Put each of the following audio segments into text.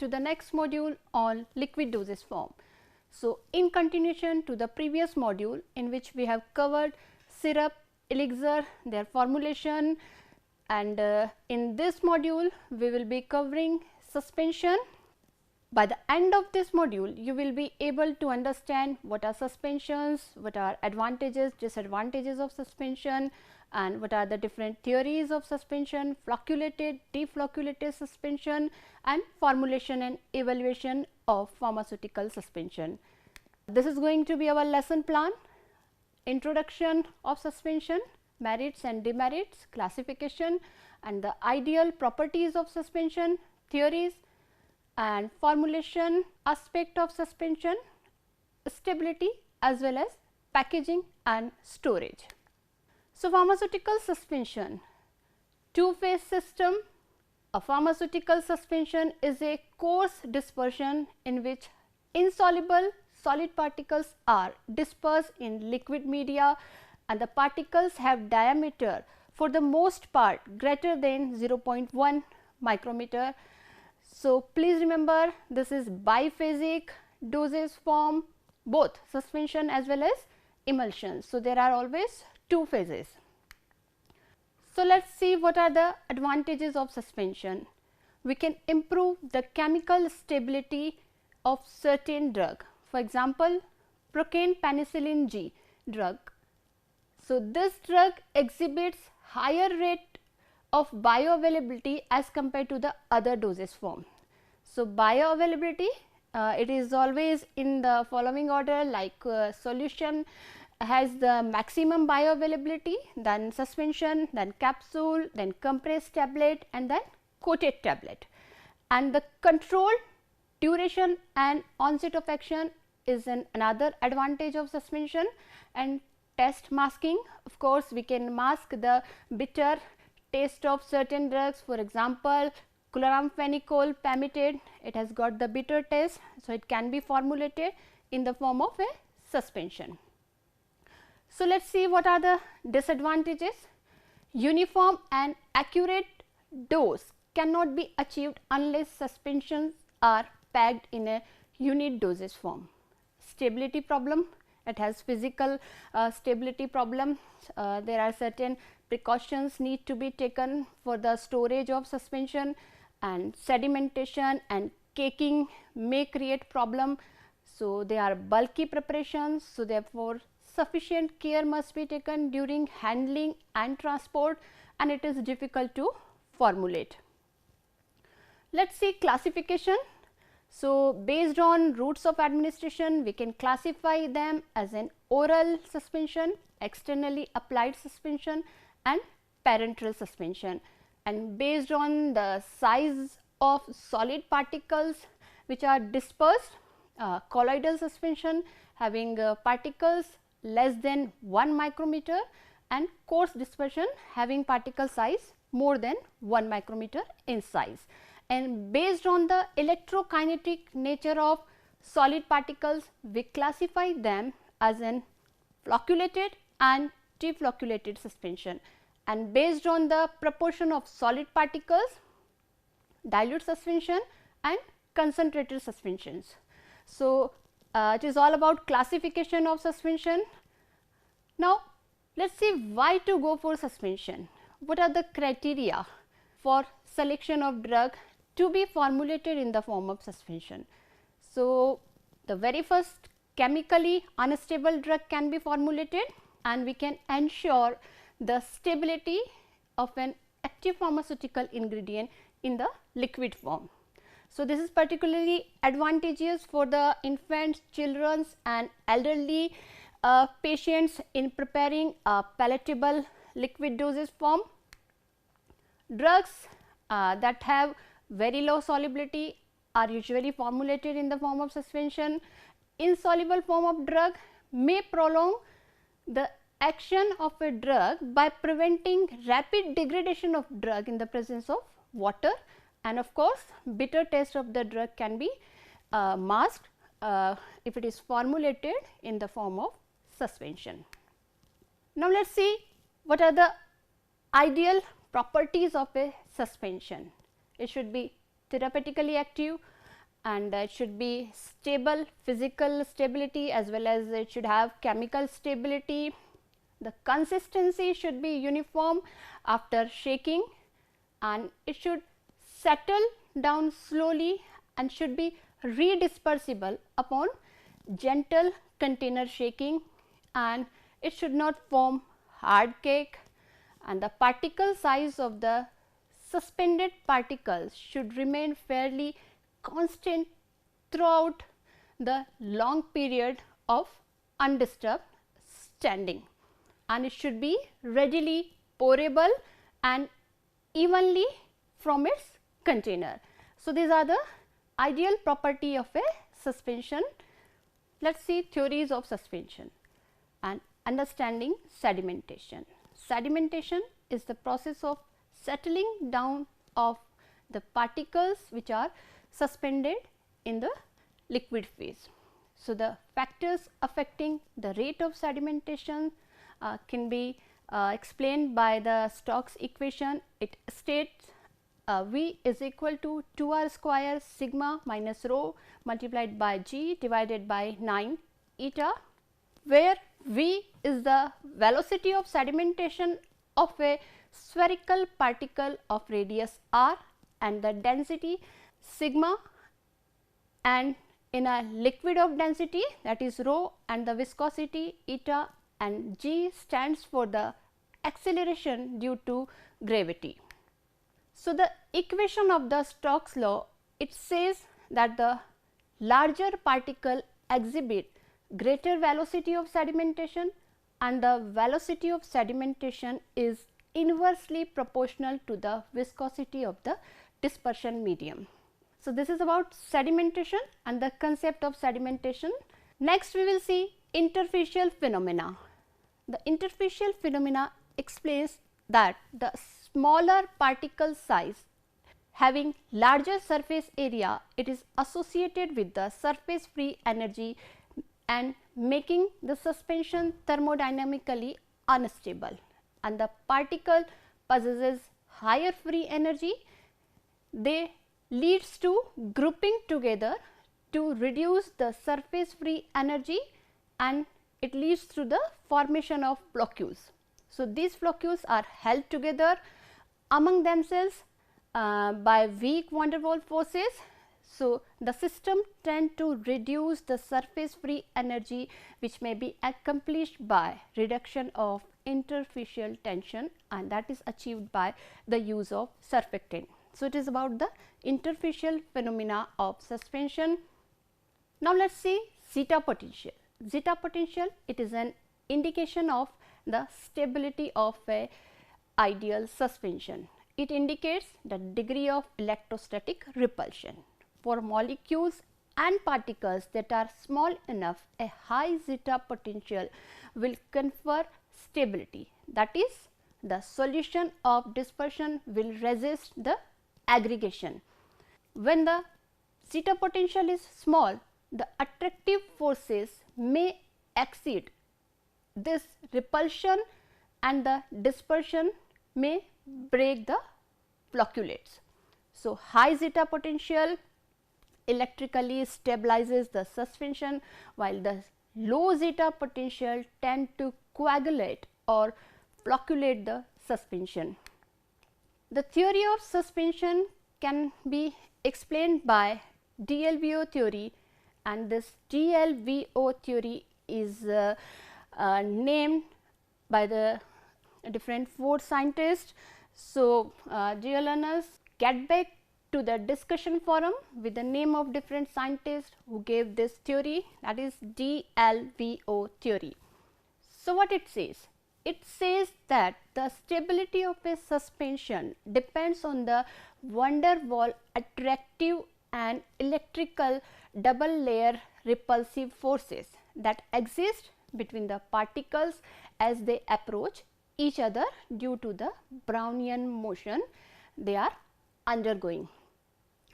to the next module on liquid dosage form. So, in continuation to the previous module in which we have covered syrup, elixir, their formulation, and in this module we will be covering suspension. By the end of this module, you will be able to understand what are suspensions, what are advantages, disadvantages of suspension, and what are the different theories of suspension, flocculated, deflocculated suspension, and formulation and evaluation of pharmaceutical suspension. This is going to be our lesson plan: introduction of suspension, merits and demerits, classification, and the ideal properties of suspension, theories and formulation aspect of suspension, stability, as well as packaging and storage. So, pharmaceutical suspension, two-phase system. A pharmaceutical suspension is a coarse dispersion in which insoluble solid particles are dispersed in liquid media, and the particles have diameter for the most part greater than 0.1 micrometer. So, please remember, this is biphasic dosage form, both suspension as well as emulsion. So, there are always two phases. So, let us see what are the advantages of suspension. We can improve the chemical stability of certain drug. For example, procaine penicillin G drug. So, this drug exhibits higher rate of bioavailability as compared to the other dosage form. So, bioavailability, it is always in the following order, like solution has the maximum bioavailability, then suspension, then capsule, then compressed tablet, and then coated tablet. And the controlled duration and onset of action is another advantage of suspension. And test masking, of course, we can mask the bitter taste of certain drugs. For example, chloramphenicol palmitate, it has got the bitter taste, so it can be formulated in the form of a suspension. So, let us see what are the disadvantages. Uniform and accurate dose cannot be achieved unless suspensions are packed in a unit dosage form. Stability problem, it has physical stability problem. There are certain precautions need to be taken for the storage of suspension, and sedimentation and caking may create problem. So, they are bulky preparations. So, therefore, sufficient care must be taken during handling and transport, and it is difficult to formulate. Let us see classification. So, based on routes of administration, we can classify them as an oral suspension, externally applied suspension, and parenteral suspension. And based on the size of solid particles which are dispersed, colloidal suspension having particles less than 1 micrometer, and coarse dispersion having particle size more than 1 micrometer in size. And based on the electrokinetic nature of solid particles, we classify them as an flocculated and deflocculated suspension. And based on the proportion of solid particles, dilute suspension and concentrated suspensions. So, it is all about classification of suspension. Now, let us see why to go for suspension. What are the criteria for selection of drug to be formulated in the form of suspension? So, the very first, chemically unstable drug can be formulated, and we can ensure the stability of an active pharmaceutical ingredient in the liquid form. So, this is particularly advantageous for the infants, children and elderly patients in preparing a palatable liquid dosage form. Drugs that have very low solubility are usually formulated in the form of suspension. Insoluble form of drug may prolong the action of a drug by preventing rapid degradation of drug in the presence of water, and of course, bitter taste of the drug can be masked if it is formulated in the form of suspension. Now, let us see what are the ideal properties of a suspension. It should be therapeutically active, and it should be stable, physical stability as well as it should have chemical stability. The consistency should be uniform after shaking, and it should settle down slowly and should be redispersible upon gentle container shaking, and it should not form hard cake, and the particle size of the suspended particles should remain fairly constant throughout the long period of undisturbed standing, and it should be readily pourable and evenly from its container. So, these are the ideal property of a suspension. Let us see theories of suspension and understanding sedimentation. Sedimentation is the process of settling down of the particles which are suspended in the liquid phase. So, the factors affecting the rate of sedimentation can be explained by the Stokes equation. It states V is equal to 2r square sigma minus rho multiplied by g divided by 9 eta, where V is the velocity of sedimentation of a spherical particle of radius r and the density sigma, and in a liquid of density, that is rho, and the viscosity eta, and g stands for the acceleration due to gravity. So, the equation of the Stokes law, it says that the larger particle exhibit greater velocity of sedimentation, and the velocity of sedimentation is inversely proportional to the viscosity of the dispersion medium. So, this is about sedimentation and the concept of sedimentation. Next, we will see interfacial phenomena. The interfacial phenomena explains that the smaller particle size having larger surface area, it is associated with the surface free energy and making the suspension thermodynamically unstable, and the particle possesses higher free energy. They leads to grouping together to reduce the surface free energy, and it leads to the formation of floccules. So, these floccules are held together among themselves by weak van der Waals forces. So, the system tend to reduce the surface free energy, which may be accomplished by reduction of interfacial tension, and that is achieved by the use of surfactant. So, it is about the interfacial phenomena of suspension. Now, let us see zeta potential. Zeta potential, it is an indication of the stability of a ideal suspension. It indicates the degree of electrostatic repulsion. For molecules and particles that are small enough, a high zeta potential will confer stability. That is, the solution of dispersion will resist the aggregation. When the zeta potential is small, the attractive forces may exceed this repulsion and the dispersion may break the flocculates. So, high zeta potential electrically stabilizes the suspension, while the low zeta potential tend to coagulate or flocculate the suspension. The theory of suspension can be explained by DLVO theory, and this DLVO theory is named by the different 4 scientists. So, dear learners, get back to the discussion forum with the name of different scientists who gave this theory, that is DLVO theory. So, what it says? It says that the stability of a suspension depends on the van der Waals attractive and electrical double layer repulsive forces that exist between the particles as they approach each other due to the Brownian motion they are undergoing.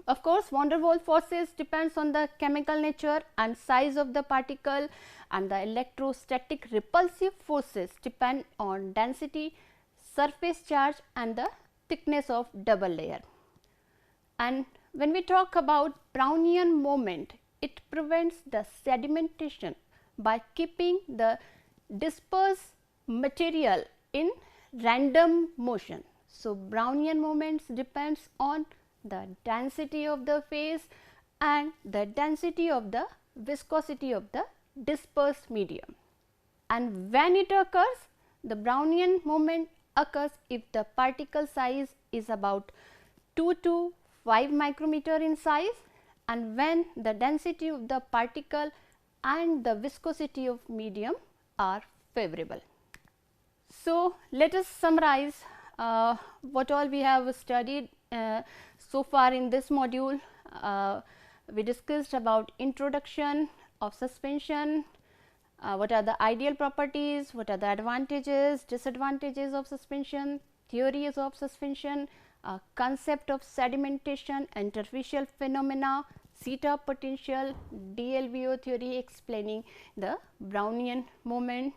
Of course, van der Waals forces depends on the chemical nature and size of the particle, and the electrostatic repulsive forces depend on density, surface charge and the thickness of double layer. And when we talk about Brownian moment, it prevents the sedimentation by keeping the dispersed material in random motion. So, Brownian moments depends on the density of the phase and the density of the viscosity of the dispersed medium. And when it occurs, the Brownian moment occurs if the particle size is about 2 to 5 micrometer in size, and when the density of the particle and the viscosity of medium are favorable. So, let us summarize what all we have studied so far in this module. We discussed about introduction of suspension, what are the ideal properties, what are the advantages, disadvantages of suspension, theories of suspension, concept of sedimentation, interfacial phenomena, zeta potential, DLBO theory explaining the Brownian moment.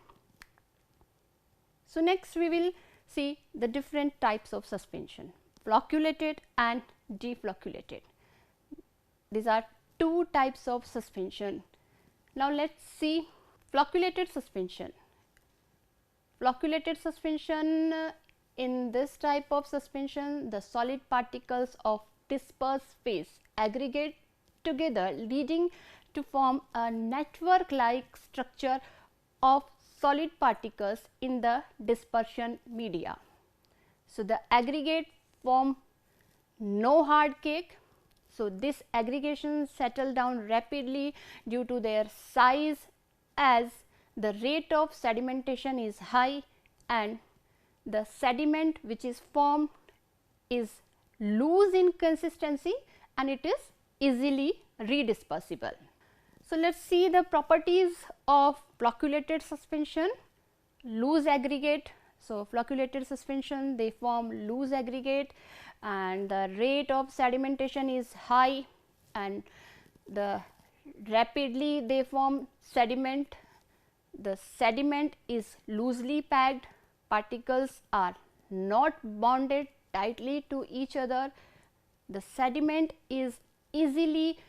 So, next we will see the different types of suspension, flocculated and deflocculated. These are two types of suspension. Now, let us see flocculated suspension. Flocculated suspension, in this type of suspension, the solid particles of dispersed phase aggregate together, leading to form a network like structure of solid particles in the dispersion media. So, the aggregate form no hard cake. So, this aggregation settle down rapidly due to their size, as the rate of sedimentation is high and the sediment which is formed is loose in consistency and it is easily redispersible. So, let us see the properties of flocculated suspension. Loose aggregate. So, flocculated suspension, they form loose aggregate and the rate of sedimentation is high and the rapidly they form sediment. The sediment is loosely packed, particles are not bonded tightly to each other. The sediment is easily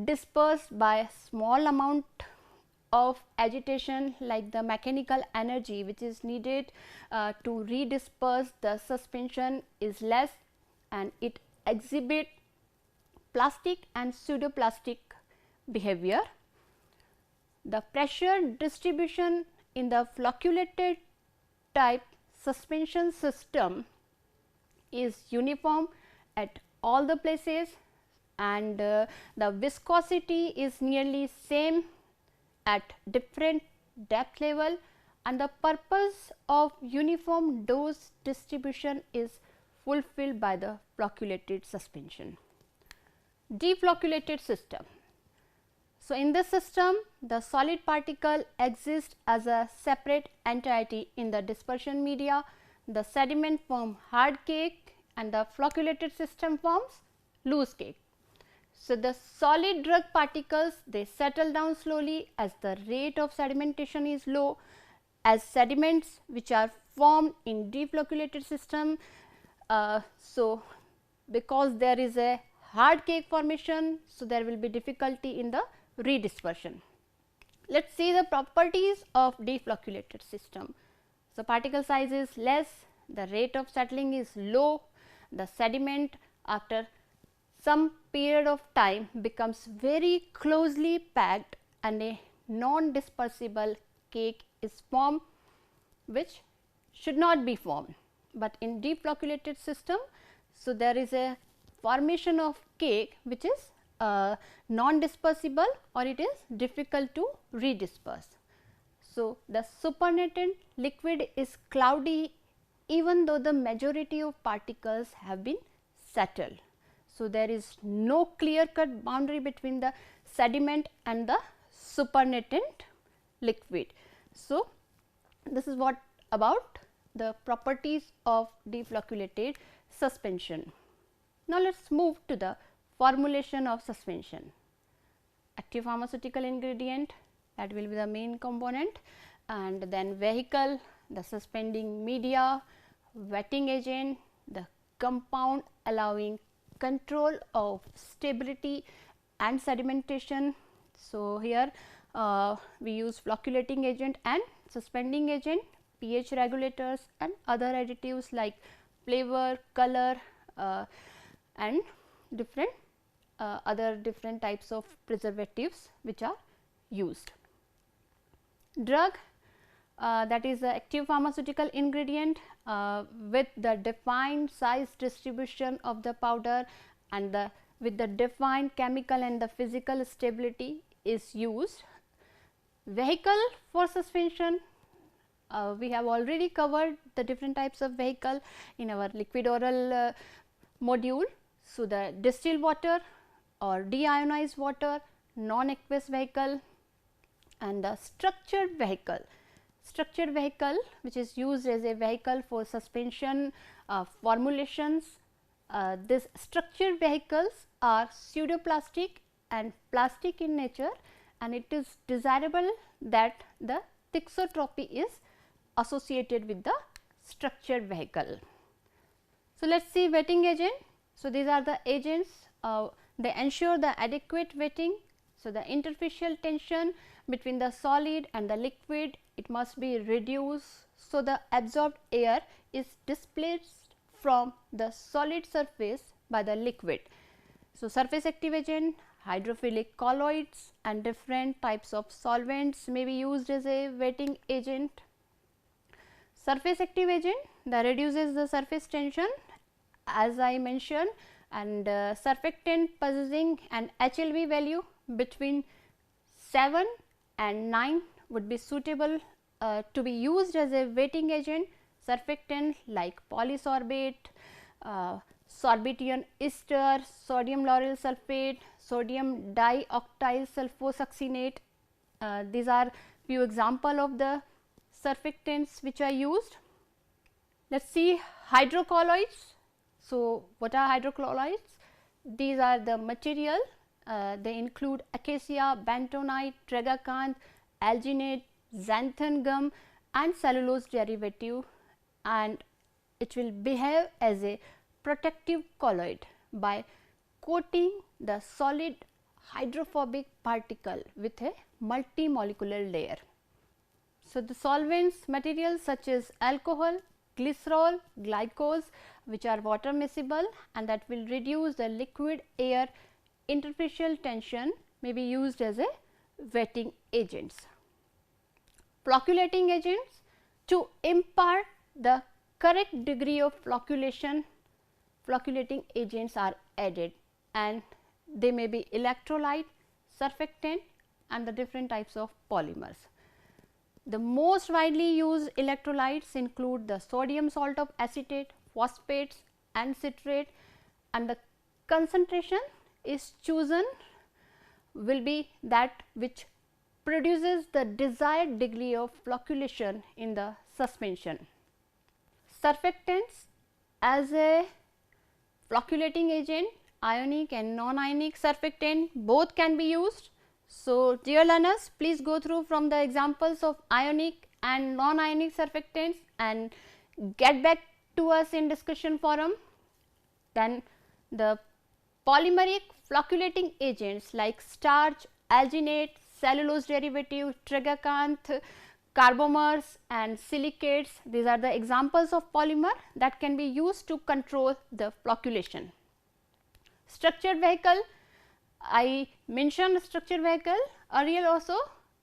dispersed by a small amount of agitation, like the mechanical energy which is needed to redisperse the suspension is less, and it exhibit plastic and pseudoplastic behavior. The pressure distribution in the flocculated type suspension system is uniform at all the places, and the viscosity is nearly same at different depth level, and the purpose of uniform dose distribution is fulfilled by the flocculated suspension. Deflocculated system. So, in this system, the solid particle exists as a separate entity in the dispersion media. The sediment form hard cake and the flocculated system forms loose cake. So, the solid drug particles, they settle down slowly as the rate of sedimentation is low, as sediments which are formed in deflocculated system. So, because there is a hard cake formation, so there will be difficulty in the redispersion. Let us see the properties of deflocculated system. So, particle size is less, the rate of settling is low, the sediment after some period of time becomes very closely packed and a non-dispersible cake is formed which should not be formed. But in deflocculated system, so there is a formation of cake which is non-dispersible or it is difficult to redisperse. So, the supernatant liquid is cloudy even though the majority of particles have been settled. So, there is no clear cut boundary between the sediment and the supernatant liquid. So, this is what about the properties of deflocculated suspension. Now, let us move to the formulation of suspension. Active pharmaceutical ingredient, that will be the main component, and then vehicle, the suspending media, wetting agent, the compound allowing control of stability and sedimentation. So, here we use flocculating agent and suspending agent, pH regulators and other additives like flavor, color and different other different types of preservatives which are used. Drug, that is the active pharmaceutical ingredient with the defined size distribution of the powder and with the defined chemical and the physical stability is used. Vehicle for suspension, we have already covered the different types of vehicle in our liquid oral module. So, the distilled water or deionized water, non-aqueous vehicle and the structured vehicle. Structured vehicle which is used as a vehicle for suspension formulations. These structured vehicles are pseudoplastic and plastic in nature, and it is desirable that the thixotropy is associated with the structured vehicle. So, let us see wetting agent. So, these are the agents, they ensure the adequate wetting. So, the interfacial tension between the solid and the liquid, it must be reduced. So, the absorbed air is displaced from the solid surface by the liquid. So, surface active agent, hydrophilic colloids and different types of solvents may be used as a wetting agent. Surface active agent that reduces the surface tension as I mentioned, and surfactant possessing an HLV value between 7 and 9 would be suitable to be used as a wetting agent. Surfactant like polysorbate, sorbition ester, sodium lauryl sulphate, sodium dioctyl sulfosuccinate. These are few example of the surfactants which are used. Let us see hydrocolloids. So, what are hydrocolloids? These are the material, they include acacia, bentonite, tragacanth, alginate, xanthan gum and cellulose derivative, and it will behave as a protective colloid by coating the solid hydrophobic particle with a multimolecular layer. So, the solvents materials such as alcohol, glycerol, glycose which are water miscible and that will reduce the liquid air interfacial tension may be used as a wetting agents. Flocculating agents, to impart the correct degree of flocculation, flocculating agents are added and they may be electrolyte, surfactant and the different types of polymers. The most widely used electrolytes include the sodium salt of acetate, phosphates and citrate, and the concentration is chosen will be that which produces the desired degree of flocculation in the suspension. Surfactants as a flocculating agent, ionic and non-ionic surfactant both can be used. So, dear learners, please go through from the examples of ionic and non-ionic surfactants and get back to us in discussion forum. Then the polymeric flocculating agents like starch, alginate, cellulose derivative, tragacanth, carbomers and silicates, these are the examples of polymer that can be used to control the flocculation. Structured vehicle, I mentioned structured vehicle earlier also.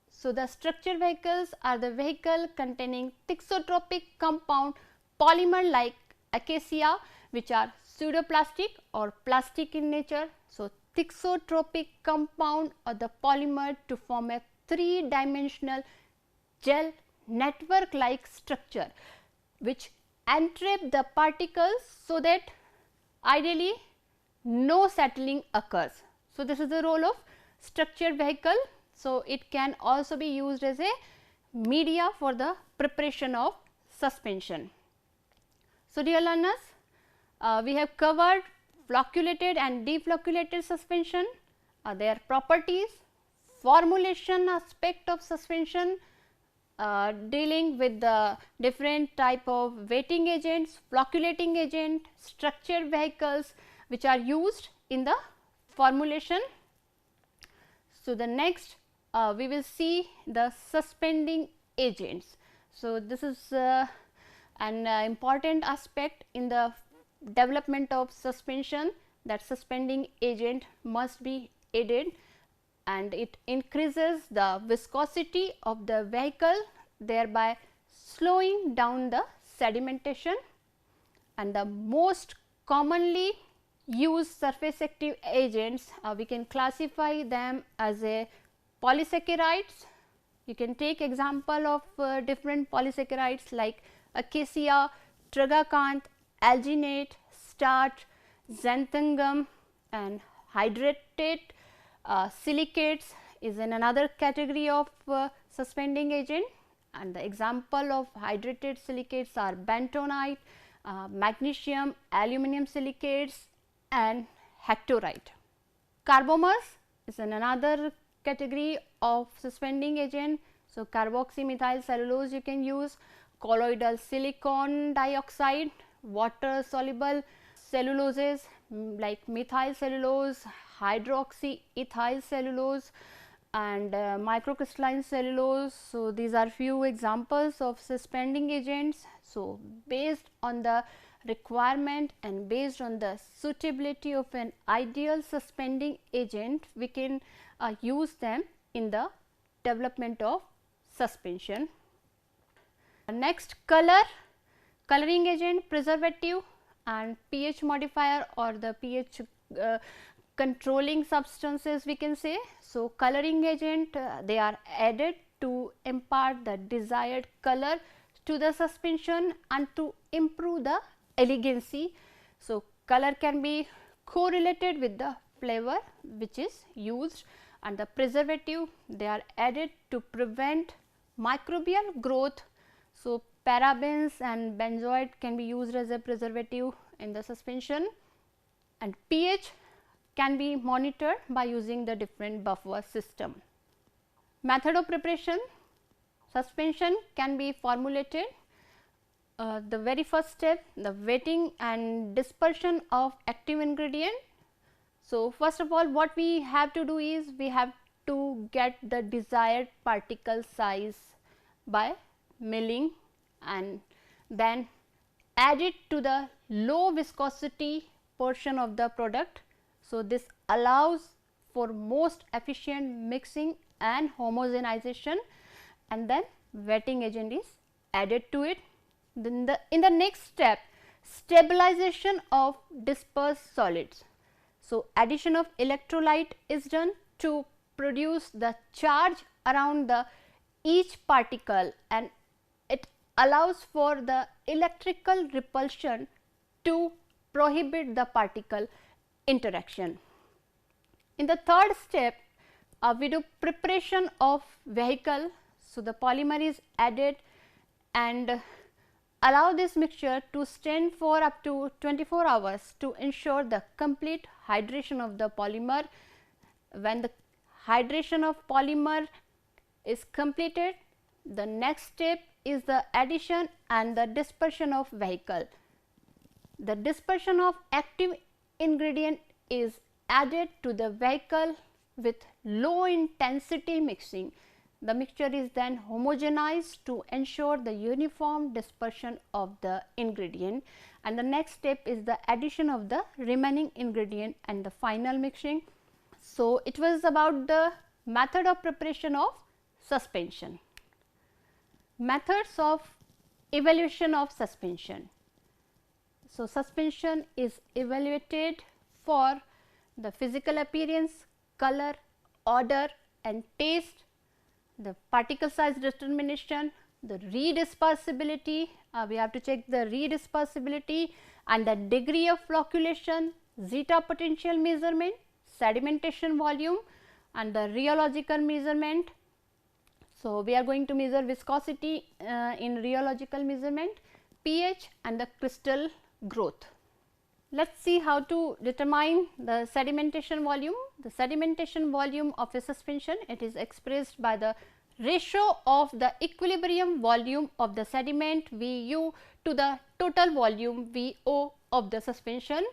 So, the structured vehicles are the vehicle containing thixotropic compound polymer like acacia which are pseudoplastic or plastic in nature. So, thixotropic compound or the polymer to form a three-dimensional gel network like structure which entrap the particles so that ideally no settling occurs. So, this is the role of structured vehicle. So, it can also be used as a media for the preparation of suspension. So, dear learners, we have covered flocculated and deflocculated suspension, their properties, formulation aspect of suspension, dealing with the different type of wetting agents, flocculating agent, structured vehicles, which are used in the formulation. So, the next we will see the suspending agents. So, this is an important aspect in the development of suspension, that suspending agent must be added, and it increases the viscosity of the vehicle, thereby slowing down the sedimentation. And the most commonly used surface active agents, we can classify them as a polysaccharides. You can take example of different polysaccharides like acacia, tragacanth, alginate, starch, xanthangum, and hydrated silicates is in another category of suspending agent. And the example of hydrated silicates are bentonite, magnesium, aluminum silicates, and hectorite. Carbomers is in another category of suspending agent. So, carboxymethyl cellulose you can use, colloidal silicon dioxide, water soluble celluloses like methyl cellulose, hydroxyethyl cellulose, and microcrystalline cellulose. So, these are few examples of suspending agents. So, based on the requirement and based on the suitability of an ideal suspending agent, we can use them in the development of suspension. Next, coloring agent, preservative, and pH modifier or the pH controlling substances we can say. So, coloring agent they are added to impart the desired color to the suspension and to improve the elegancy. So, color can be correlated with the flavor which is used, and the preservative they are added to prevent microbial growth. So, parabens and benzoate can be used as a preservative in the suspension, and pH can be monitored by using the different buffer system. Method of preparation, suspension can be formulated. The very first step, the wetting and dispersion of active ingredient. So, first of all what we have to do is we have to get the desired particle size by milling and then add it to the low viscosity portion of the product. So, this allows for most efficient mixing and homogenization, and then wetting agent is added to it. Then in the next step, stabilization of dispersed solids. So, addition of electrolyte is done to produce the charge around the each particle, and it allows for the electrical repulsion to prohibit the particle interaction. In the third step, we do preparation of vehicle. So, the polymer is added and allow this mixture to stand for up to 24 hours to ensure the complete hydration of the polymer. When the hydration of polymer is completed, the next step is the addition and the dispersion of vehicle. The dispersion of active ingredient is added to the vehicle with low intensity mixing. The mixture is then homogenized to ensure the uniform dispersion of the ingredient, and the next step is the addition of the remaining ingredient and the final mixing. So, it was about the method of preparation of suspension. Methods of evaluation of suspension. So, suspension is evaluated for the physical appearance, color, odor and taste, the particle size determination, the redispersibility, we have to check the redispersibility and the degree of flocculation, zeta potential measurement, sedimentation volume and the rheological measurement. So, we are going to measure viscosity in rheological measurement, pH and the crystal growth. Let us see how to determine the sedimentation volume. The sedimentation volume of a suspension, it is expressed by the ratio of the equilibrium volume of the sediment Vu to the total volume Vo of the suspension.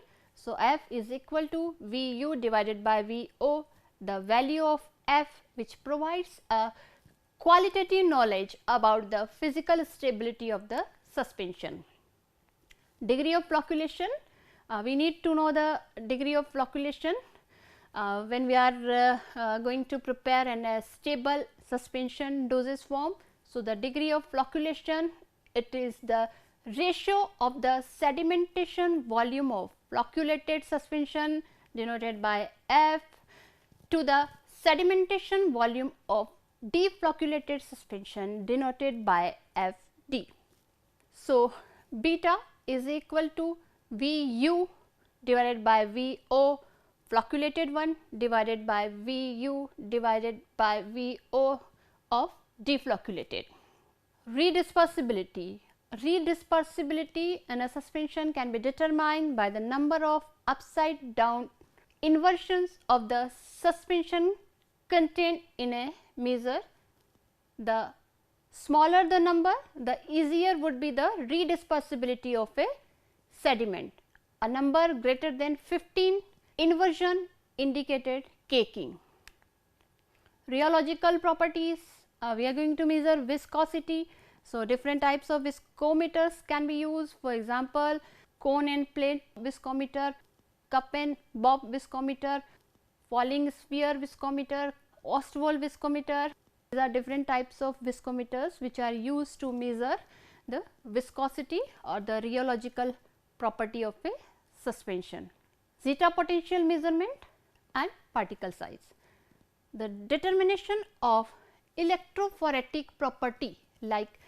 So, F is equal to Vu divided by Vo, the value of F which provides a qualitative knowledge about the physical stability of the suspension. Degree of flocculation, we need to know the degree of flocculation when we are going to prepare a stable suspension dosage form. So, the degree of flocculation, it is the ratio of the sedimentation volume of flocculated suspension denoted by F to the sedimentation volume of deflocculated suspension denoted by Fd. So, beta is equal to Vu divided by Vo flocculated one divided by Vu divided by Vo of deflocculated. Redispersibility. Redispersibility in a suspension can be determined by the number of upside down inversions of the suspension contained in a measure. The smaller the number, the easier would be the redispersibility of a sediment. A number greater than 15 inversion indicated caking. Rheological properties, we are going to measure viscosity. So, different types of viscometers can be used, for example, cone and plate viscometer, cup and bob viscometer, falling sphere viscometer, Ostwald viscometer. These are different types of viscometers which are used to measure the viscosity or the rheological property of a suspension. Zeta potential measurement and particle size. The determination of electrophoretic property like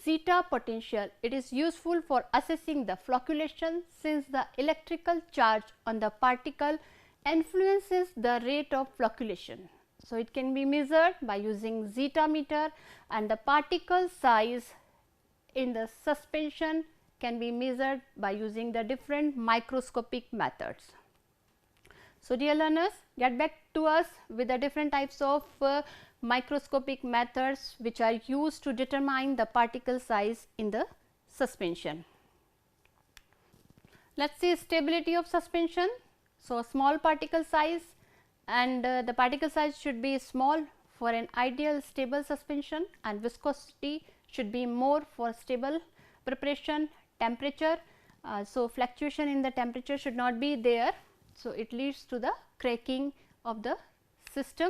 zeta potential, it is useful for assessing the flocculation since the electrical charge on the particle influences the rate of flocculation. So, it can be measured by using zeta meter, and the particle size in the suspension can be measured by using the different microscopic methods. So, dear learners, get back to us with the different types of microscopic methods which are used to determine the particle size in the suspension. Let us see stability of suspension. So, small particle size, and the particle size should be small for an ideal stable suspension, and viscosity should be more for stable preparation. Temperature, so fluctuation in the temperature should not be there. So, it leads to the cracking of the system.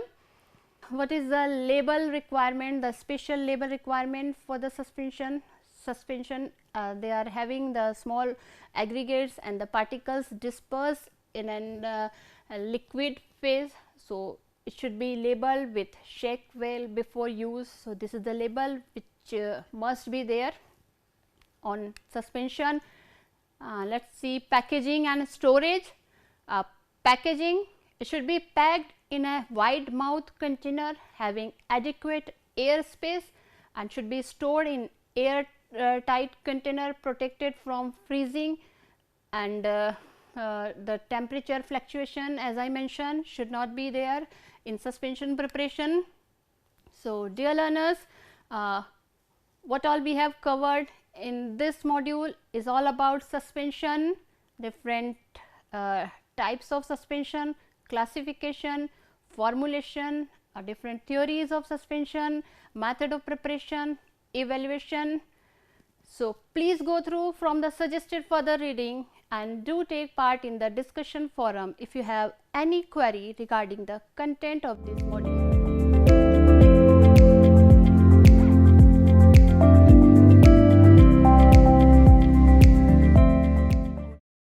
What is the label requirement, the special label requirement for the suspension? They are having the small aggregates and the particles dispersed in a liquid phase. So, it should be labeled with shake well before use. So, this is the label which must be there on suspension. Let us see packaging and storage. Packaging, it should be packed in a wide mouth container having adequate air space and should be stored in air tight container protected from freezing, and the temperature fluctuation, as I mentioned, should not be there in suspension preparation. So, dear learners, what all we have covered in this module is all about suspension, different types of suspension, classification, formulation, different theories of suspension, method of preparation, evaluation. So, please go through from the suggested further reading and do take part in the discussion forum if you have any query regarding the content of this module.